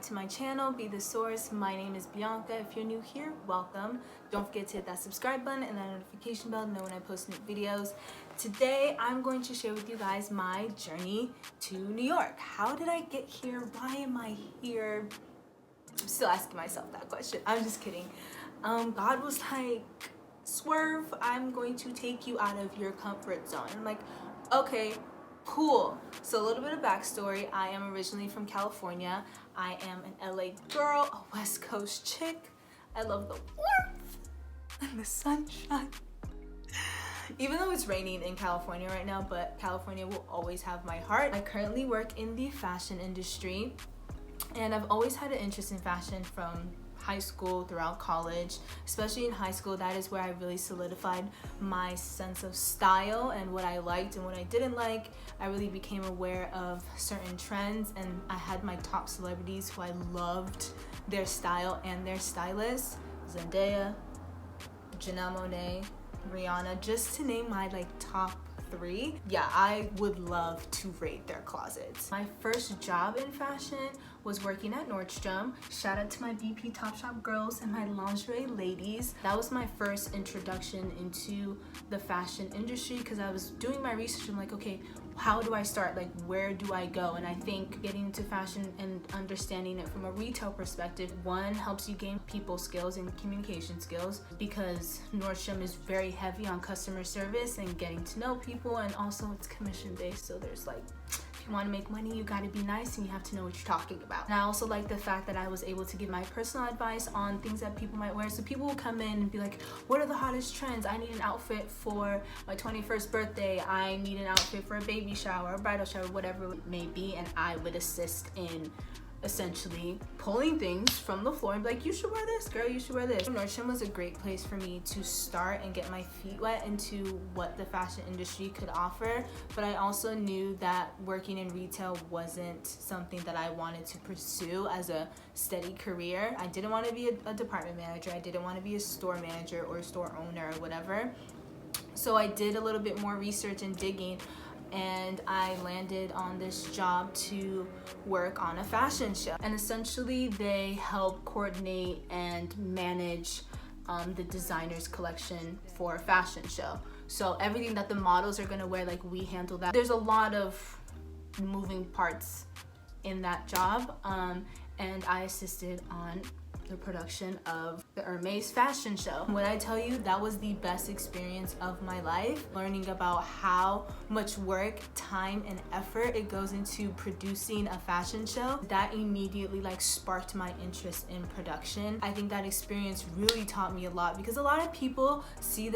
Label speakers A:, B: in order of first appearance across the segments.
A: to my channel, Be The Source. My name is Bianca. If you're new here, welcome. Don't forget to hit that subscribe button and that notification bell to know when I post new videos. Today, I'm going to share with you guys my journey to New York. How did I get here? Why am I here? I'm still asking myself that question. I'm just kidding. God was like, Swerve, I'm going to take you out of your comfort zone. I'm like, okay, cool. So a little bit of backstory. I am originally from California. I am an LA girl, a West Coast chick. I love the warmth and the sunshine. Even though it's raining in California right now, but California will always have my heart. I currently work in the fashion industry, and I've always had an interest in fashion from high school, throughout college. Especially in high school, that is where I really solidified my sense of style and what I liked and what I didn't like. I really became aware of certain trends, and I had my top celebrities who I loved their style and their stylists. Zendaya, Janelle Monáe, Rihanna, just to name my top 3. Yeah, I would love to raid their closets. My first job in fashion was working at Nordstrom. Shout out to my BP Topshop girls and my lingerie ladies. That was my first introduction into the fashion industry because I was doing my research. I'm like, okay, how do I start? Like, where do I go? And I think getting into fashion and understanding it from a retail perspective, one, helps you gain people skills and communication skills, because Nordstrom is very heavy on customer service and getting to know people, and also it's commission based. So there's like, if you want to make money, you got to be nice and you have to know what you're talking about. And I also like the fact that I was able to give my personal advice on things that people might wear. So people will come in and be like, what are the hottest trends? I need an outfit for my 21st birthday. I need an outfit for a baby shower, a bridal shower, whatever it may be. And I would assist in essentially pulling things from the floor and be like, you should wear this, girl, you should wear this. Nordstrom was a great place for me to start and get my feet wet into what the fashion industry could offer. But I also knew that working in retail wasn't something that I wanted to pursue as a steady career. I didn't want to be a department manager. I didn't want to be a store manager or a store owner or whatever. So I did a little bit more research and digging, and I landed on this job to work on a fashion show. And essentially they help coordinate and manage the designer's collection for a fashion show. So everything that the models are gonna wear, like, we handle that. There's a lot of moving parts in that job, and I assisted on the production of the Hermes fashion show. When I tell you, that was the best experience of my life, learning about how much work, time, and effort it goes into producing a fashion show. That immediately sparked my interest in production. I think that experience really taught me a lot, because a lot of people see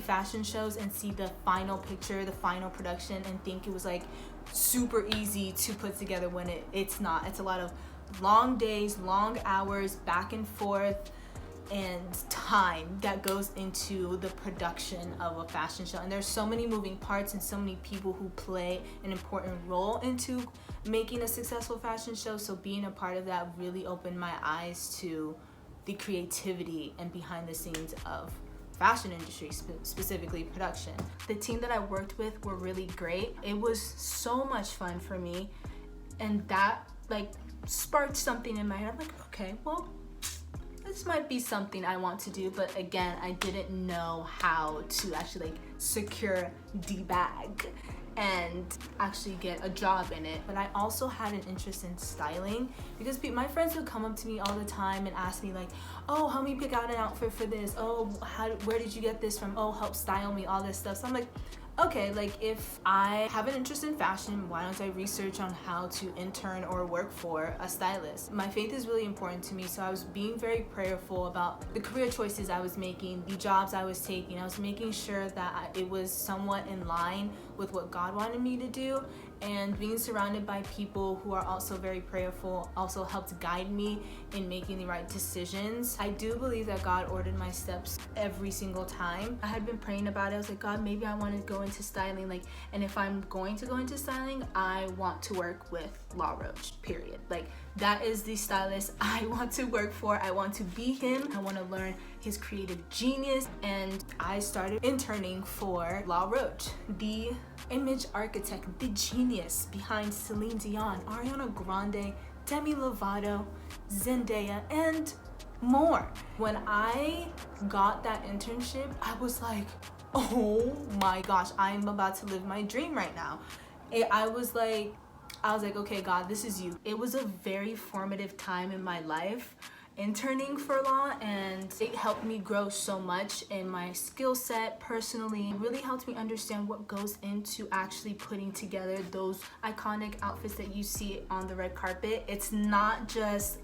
A: fashion shows and see the final picture, the final production, and think it was super easy to put together, when it's not. It's a lot of long days, long hours, back and forth, and time that goes into the production of a fashion show. And there's so many moving parts and so many people who play an important role into making a successful fashion show. So being a part of that really opened my eyes to the creativity and behind the scenes of fashion industry, specifically production. The team that I worked with were really great. It was so much fun for me, and that sparked something in my head. I'm like, okay, well, this might be something I want to do. But again, I didn't know how to actually secure the bag and actually get a job in it. But I also had an interest in styling, because my friends would come up to me all the time and ask me oh, help me pick out an outfit for this. Oh, where did you get this from? Oh, help style me, all this stuff. So I'm like, okay, if I have an interest in fashion, why don't I research on how to intern or work for a stylist? My faith is really important to me, so I was being very prayerful about the career choices I was making, the jobs I was taking. I was making sure that it was somewhat in line with what God wanted me to do, and being surrounded by people who are also very prayerful also helped guide me in making the right decisions. I do believe that God ordered my steps every single time. I had been praying about it. I was like, God, maybe I want to go into styling, and if I'm going to go into styling, I want to work with Law Roach, period. That is the stylist I want to work for. I want to be him. I want to learn his creative genius. And I started interning for Law Roach, the image architect, the genius behind Celine Dion, Ariana Grande, Demi Lovato, Zendaya, and more. When I got that internship, I was like, oh my gosh, I'm about to live my dream right now. I was like, okay, God, this is you. It was a very formative time in my life interning for law, and it helped me grow so much in my skill set personally. It really helped me understand what goes into actually putting together those iconic outfits that you see on the red carpet. It's not just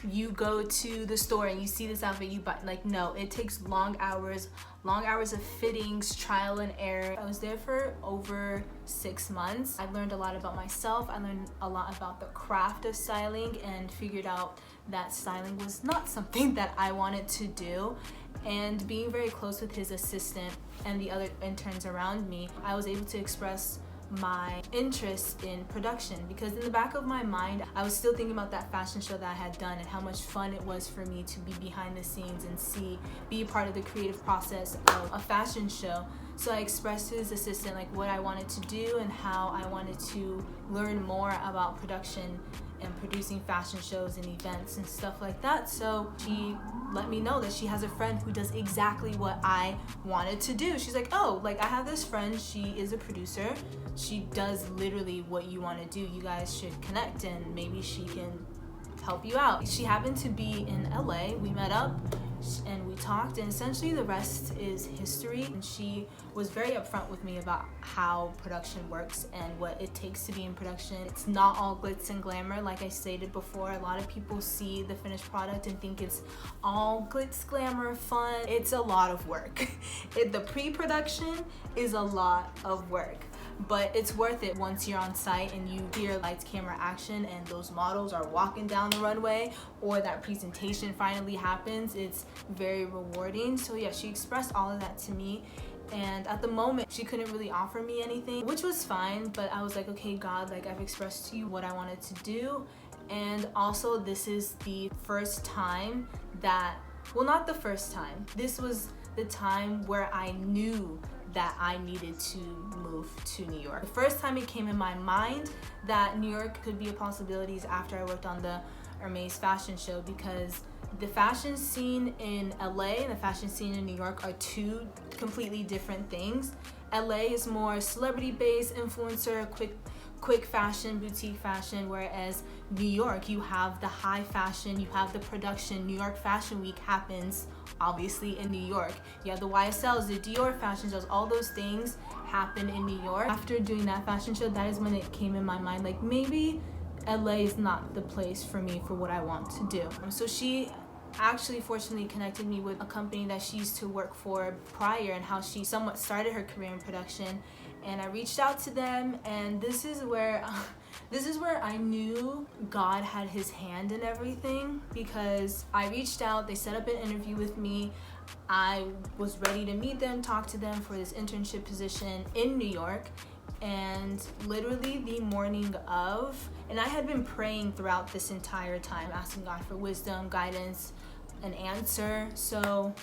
A: you go to the store and you see this outfit, you buy. Like, no, it takes long hours of fittings, trial and error. I was there for over 6 months. I learned a lot about myself. I learned a lot about the craft of styling and figured out that styling was not something that I wanted to do. And being very close with his assistant and the other interns around me, I was able to express my interest in production, because in the back of my mind I was still thinking about that fashion show that I had done and how much fun it was for me to be behind the scenes and be a part of the creative process of a fashion show. So I expressed to his assistant like what I wanted to do and how I wanted to learn more about production and producing fashion shows and events and stuff like that. So she let me know that she has a friend who does exactly what I wanted to do. She's like, oh, like I have this friend, she is a producer. She does literally what you want to do. You guys should connect and maybe she can help you out. She happened to be in LA. We met up and we talked, and essentially the rest is history. And she was very upfront with me about how production works and what it takes to be in production. It's not all glitz and glamour. Like I stated before, a lot of people see the finished product and think it's all glitz, glamour, fun. It's a lot of work. The pre-production is a lot of work, but it's worth it once you're on site and you hear lights, camera, action, and those models are walking down the runway, or that presentation finally happens. It's very rewarding. So yeah, she expressed all of that to me, and at the moment she couldn't really offer me anything, which was fine, but I was like, okay, God, like I've expressed to you what I wanted to do. And also, this is the first time that, well, not the first time, this was the time where I knew that I needed to move to New York. The first time it came in my mind that New York could be a possibility is after I worked on the Hermes fashion show, because the fashion scene in LA and the fashion scene in New York are two completely different things. LA is more celebrity-based, influencer, quick fashion, boutique fashion, whereas New York, you have the high fashion, you have the production. New York Fashion Week happens obviously in New York. You have the YSLs, the Dior fashion shows, all those things happen in New York. After doing that fashion show, that is when it came in my mind, like maybe LA is not the place for me for what I want to do. So she actually fortunately connected me with a company that she used to work for prior, and how she somewhat started her career in production. And I reached out to them, and this is where I knew God had his hand in everything, because I reached out, they set up an interview with me. I was ready to meet them, talk to them for this internship position in New York. And literally the morning of, and I had been praying throughout this entire time, asking God for wisdom, guidance, an answer. So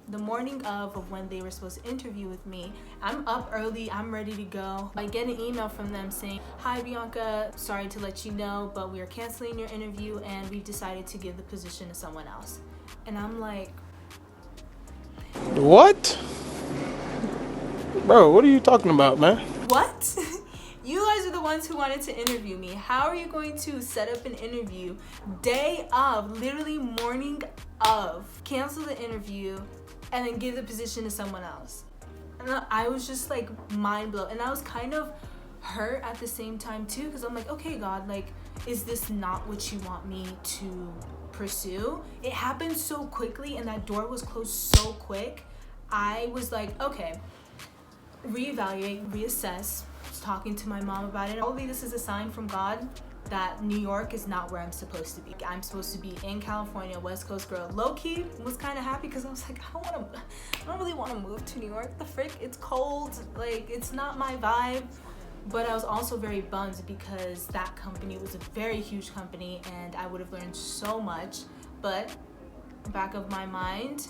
A: the morning of when they were supposed to interview with me, I'm up early, I'm ready to go. I get an email from them saying, hi Bianca, sorry to let you know, but we are canceling your interview and we've decided to give the position to someone else. And I'm like,
B: what? Bro, what are you talking about, man?
A: what? You guys are the ones who wanted to interview me. How are you going to set up an interview day of, literally morning of, cancel the interview, and then give the position to someone else? And I was just like mind blown, and I was kind of hurt at the same time too, because I'm like, okay, God, like, is this not what you want me to pursue? It happened so quickly, and that door was closed so quick. I was like, okay, reevaluate, reassess. I was talking to my mom about it. Probably this is a sign from God that New York is not where I'm supposed to be. I'm supposed to be in California, West Coast girl. Low-key was kind of happy, because I was like, I don't really want to move to New York. The frick, it's cold. Like, it's not my vibe. But I was also very bummed, because that company was a very huge company and I would have learned so much. But back of my mind,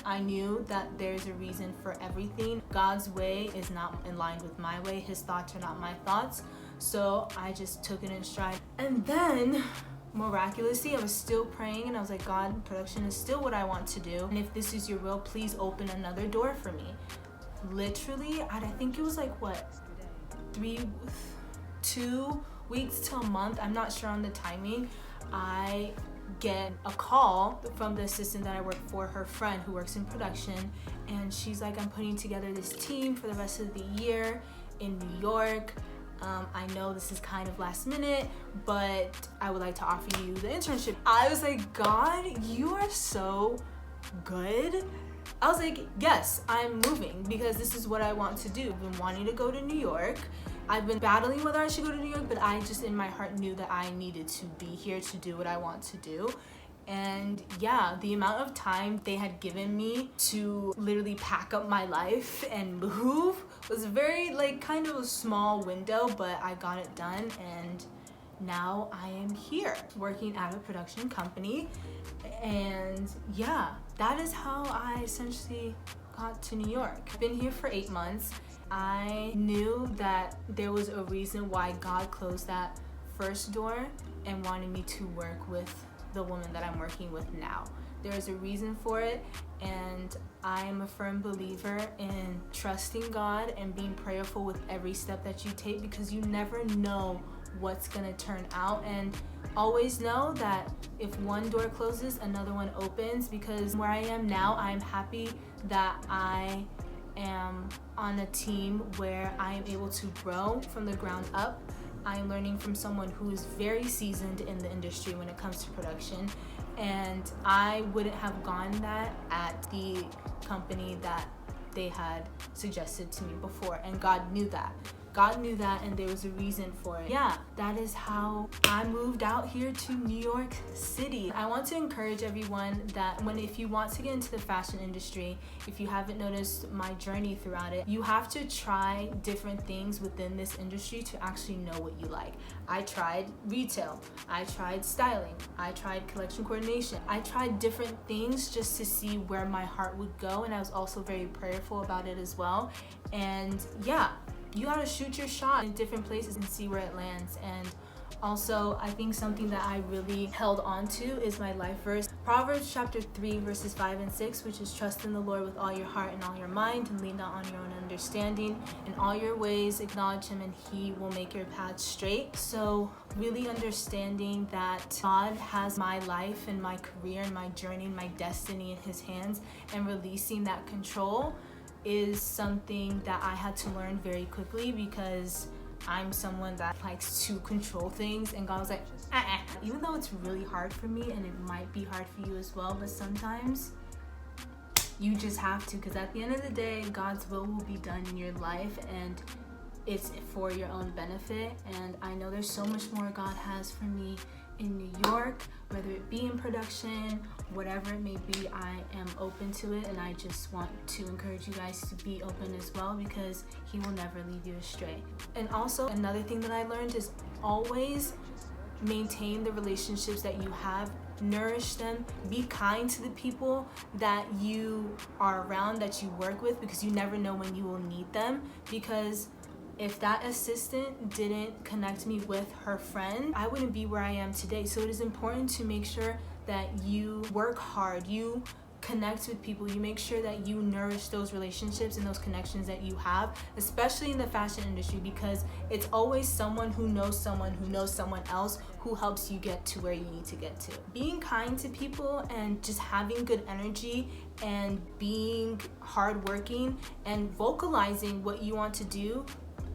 A: I knew that there's a reason for everything. God's way is not in line with my way. His thoughts are not my thoughts. So I just took it in stride. And then miraculously, I was still praying and I was like, God, production is still what I want to do. And if this is your will, please open another door for me. Literally, I think it was like, what, 2 weeks to a month, I'm not sure on the timing, I get a call from the assistant that I work for, her friend who works in production, and she's like, I'm putting together this team for the rest of the year in New York. I know this is kind of last minute, but I would like to offer you the internship. I was like, God, you are so good. I was like, yes, I'm moving because this is what I want to do. I've been wanting to go to New York. I've been battling whether I should go to New York, but I just in my heart knew that I needed to be here to do what I want to do. And yeah, the amount of time they had given me to literally pack up my life and move was very like kind of a small window, but I got it done, and now I am here working at a production company. And yeah, that is how I essentially got to New York. I've been here for 8 months. I knew that there was a reason why God closed that first door and wanted me to work with the woman that I'm working with now. There is a reason for it, and I am a firm believer in trusting God and being prayerful with every step that you take, because you never know what's gonna turn out. And always know that if one door closes, another one opens, because where I am now, I'm happy that I am on a team where I am able to grow from the ground up. I am learning from someone who is very seasoned in the industry when it comes to production, and I wouldn't have gotten that at the company that they had suggested to me before, and God knew that. God knew that, and there was a reason for it. Yeah, that is how I moved out here to New York City. I want to encourage everyone that if you want to get into the fashion industry, if you haven't noticed my journey throughout it, you have to try different things within this industry to actually know what you like. I tried retail, I tried styling, I tried collection coordination. I tried different things just to see where my heart would go, and I was also very prayerful about it as well. And yeah, you gotta shoot your shot in different places and see where it lands. And also, I think something that I really held on to is my life verse. Proverbs chapter 3 verses 5 and 6, which is trust in the Lord with all your heart and all your mind, and lean not on your own understanding. In all your ways acknowledge him, and he will make your paths straight. So really understanding that God has my life and my career and my journey and my destiny in his hands, and releasing that control is something that I had to learn very quickly, because I'm someone that likes to control things, and God was like, even though it's really hard for me, and it might be hard for you as well, but sometimes you just have to, because at the end of the day, God's will be done in your life, and it's for your own benefit. And I know there's so much more God has for me in New York, whether it be in production, whatever it may be. I am open to it, and I just want to encourage you guys to be open as well, because he will never leave you astray. And also, another thing that I learned is always maintain the relationships that you have, nourish them, be kind to the people that you are around, that you work with, because you never know when you will need them. Because if that assistant didn't connect me with her friend, I wouldn't be where I am today. So it is important to make sure that you work hard, you connect with people, you make sure that you nourish those relationships and those connections that you have, especially in the fashion industry, because it's always someone who knows someone who knows someone else who helps you get to where you need to get to. Being kind to people and just having good energy and being hardworking and vocalizing what you want to do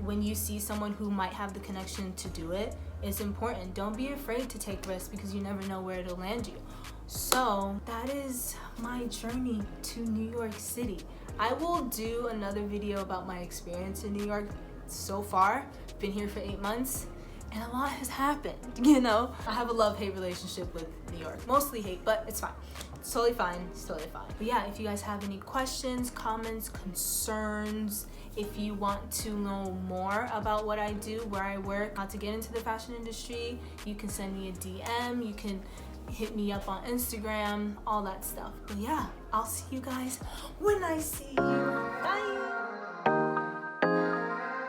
A: when you see someone who might have the connection to do it is important. Don't be afraid to take risks, because you never know where it'll land you. So that is my journey to New York City. I will do another video about my experience in New York so far. Been here for 8 months, and a lot has happened, you know? I have a love-hate relationship with New York. Mostly hate, but it's fine. It's totally fine. It's totally fine. But yeah, if you guys have any questions, comments, concerns, if you want to know more about what I do, where I work, how to get into the fashion industry, you can send me a DM. You can hit me up on Instagram, all that stuff. But yeah, I'll see you guys when I see you. Bye.